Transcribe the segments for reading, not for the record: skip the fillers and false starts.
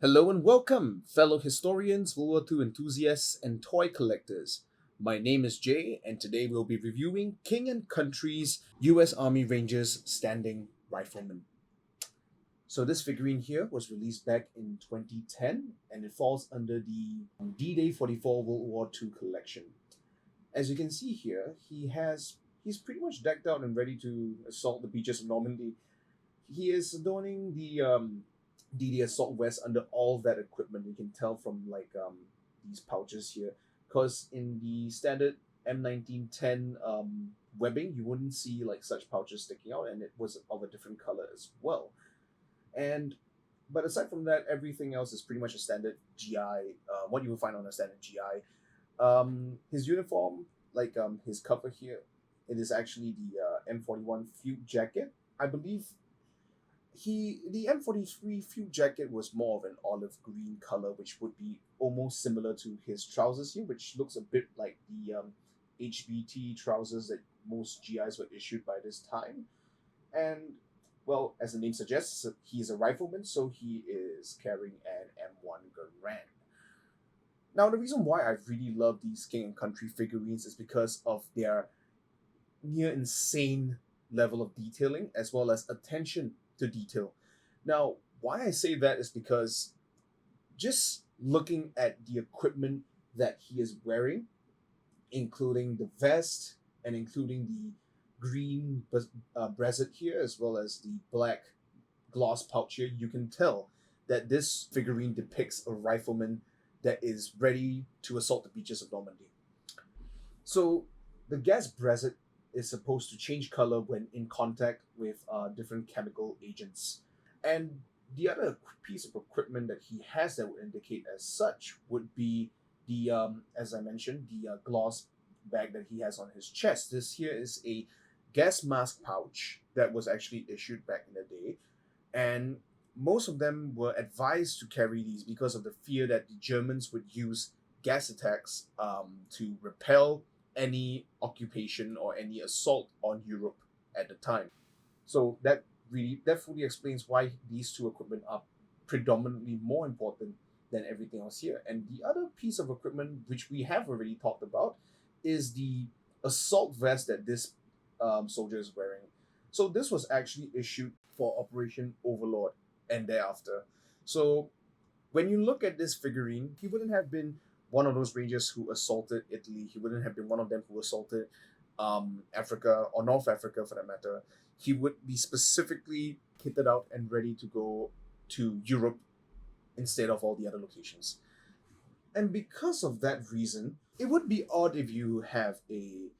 Hello and welcome, fellow historians, World War II enthusiasts, and toy collectors. My name is Jay, and today we'll be reviewing King and Country's US Army Rangers Standing Rifleman. So, this figurine here was released back in 2010, and it falls under the D-Day 44 World War II collection. As you can see here, he's pretty much decked out and ready to assault the beaches of Normandy. He is adorning the DD assault vest under all that equipment. You can tell from these pouches here, because in the standard M1910 webbing, you wouldn't see like such pouches sticking out, and it was of a different color as well. And but aside from that, everything else is pretty much a standard GI. What you will find on a standard GI. His uniform, his cover here, it is actually the M41 Fugue jacket. I believe the M43 Fugue jacket was more of an olive green color, which would be almost similar to his trousers here, which looks a bit like the HBT trousers that most GIs were issued by this time. And well, as the name suggests, he is a rifleman, so he is carrying an M1 Garand. Now, the reason why I really love these King and Country figurines is because of their near insane level of detailing as well as attention to detail. Now, why I say that is because just looking at the equipment that he is wearing, including the vest and including the green bracelet here, as well as the black gloss pouch here, you can tell that this figurine depicts a rifleman that is ready to assault the beaches of Normandy. So the gas bracelet is supposed to change color when in contact with different chemical agents. And the other piece of equipment that he has that would indicate as such would be the, as I mentioned, the gloss bag that he has on his chest. This here is a gas mask pouch that was actually issued back in the day. And most of them were advised to carry these because of the fear that the Germans would use gas attacks to repel any occupation or any assault on Europe at the time. So that fully explains why these two equipment are predominantly more important than everything else here. And the other piece of equipment which we have already talked about is the assault vest that this soldier is wearing. So this was actually issued for Operation Overlord and thereafter. So when you look at this figurine, he wouldn't have been one of those rangers who assaulted Italy. He wouldn't have been one of them who assaulted Africa or North Africa for that matter. He would be specifically kitted out and ready to go to Europe instead of all the other locations. And because of that reason, it would be odd if you have a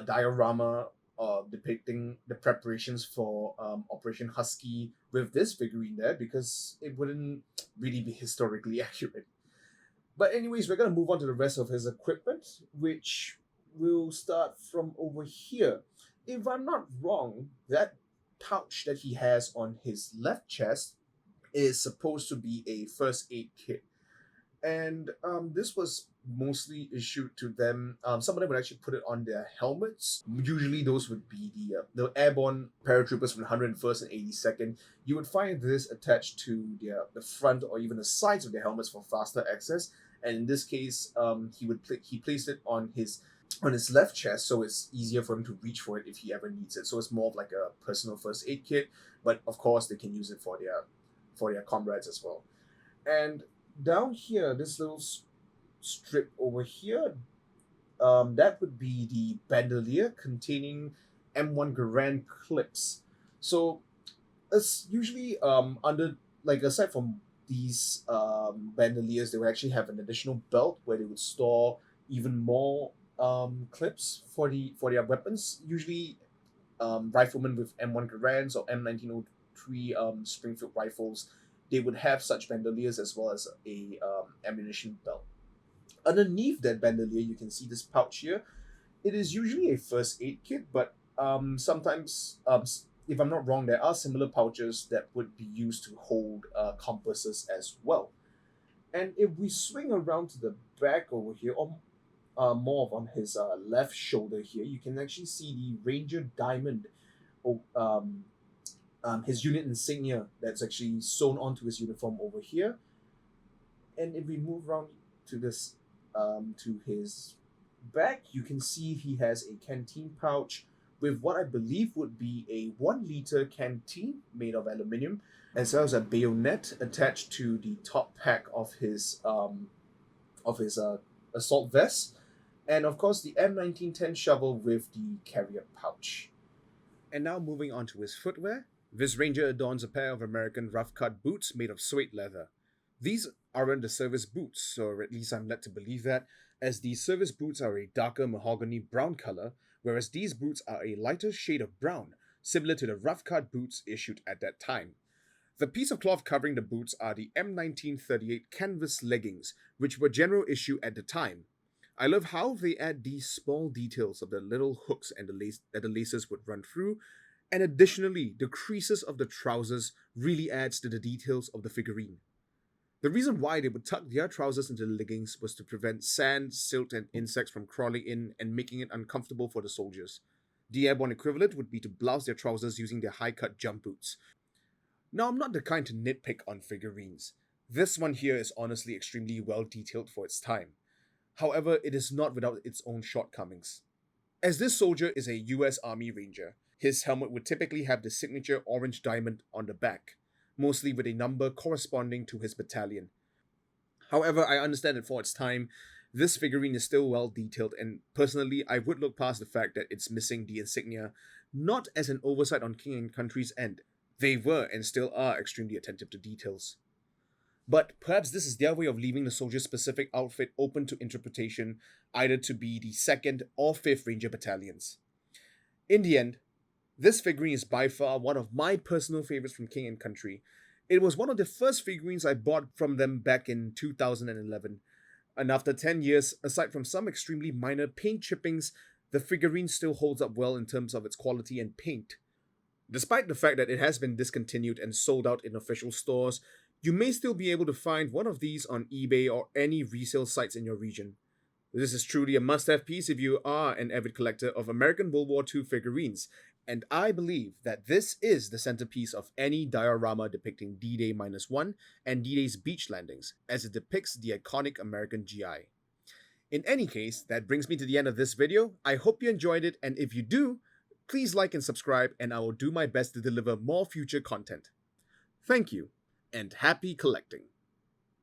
diorama depicting the preparations for Operation Husky with this figurine there, because it wouldn't really be historically accurate. But anyways, we're going to move on to the rest of his equipment, which will start from over here. If I'm not wrong, that pouch that he has on his left chest is supposed to be a first aid kit. And this was mostly issued to them. Some of them would actually put it on their helmets. Usually, those would be the airborne paratroopers from the 101st and 82nd. You would find this attached to the front or even the sides of their helmets for faster access. And in this case, he placed it on his left chest, so it's easier for him to reach for it if he ever needs it. So it's more of like a personal first aid kit, but of course they can use it for their comrades as well. And down here, this little strip over here, that would be the bandolier containing M1 Garand clips. So it's usually under, like, aside from these bandoliers, they would actually have an additional belt where they would store even more clips for their weapons. Usually riflemen with M1 Garands or M1903 Springfield rifles, they would have such bandoliers as well as a ammunition belt. Underneath that bandolier, you can see this pouch here. It is usually a first aid kit, but sometimes, if I'm not wrong, there are similar pouches that would be used to hold compasses as well. And if we swing around to the back over here, or more of on his left shoulder here, you can actually see the Ranger Diamond, his unit insignia that's actually sewn onto his uniform over here. And if we move around to this, to his back, you can see he has a canteen pouch with what I believe would be a 1 liter canteen made of aluminium, as well as a bayonet attached to the top pack of his assault vest, and of course the M1910 shovel with the carrier pouch. And now moving on to his footwear, this ranger adorns a pair of American rough-cut boots made of suede leather. These aren't the service boots, or at least I'm led to believe that, as the service boots are a darker mahogany brown color, whereas these boots are a lighter shade of brown, similar to the rough-cut boots issued at that time. The piece of cloth covering the boots are the M1938 canvas leggings, which were general issue at the time. I love how they add these small details of the little hooks and the lace that the laces would run through, and additionally, the creases of the trousers really adds to the details of the figurine. The reason why they would tuck their trousers into the leggings was to prevent sand, silt, and insects from crawling in and making it uncomfortable for the soldiers. The airborne equivalent would be to blouse their trousers using their high-cut jump boots. Now, I'm not the kind to nitpick on figurines. This one here is honestly extremely well detailed for its time. However, it is not without its own shortcomings. As this soldier is a US Army Ranger, his helmet would typically have the signature orange diamond on the back, mostly with a number corresponding to his battalion. However, I understand that for its time, this figurine is still well detailed, and personally, I would look past the fact that it's missing the insignia, not as an oversight on King and Country's end. They were and still are extremely attentive to details. But perhaps this is their way of leaving the soldier's specific outfit open to interpretation, either to be the 2nd or 5th Ranger Battalions. In the end, this figurine is by far one of my personal favorites from King and Country. It was one of the first figurines I bought from them back in 2011. And after 10 years, aside from some extremely minor paint chippings, the figurine still holds up well in terms of its quality and paint. Despite the fact that it has been discontinued and sold out in official stores, you may still be able to find one of these on eBay or any resale sites in your region. This is truly a must-have piece if you are an avid collector of American World War II figurines, and I believe that this is the centerpiece of any diorama depicting D-Day -1 and D-Day's beach landings, as it depicts the iconic American GI. In any case, that brings me to the end of this video. I hope you enjoyed it, and if you do, please like and subscribe, and I will do my best to deliver more future content. Thank you, and happy collecting!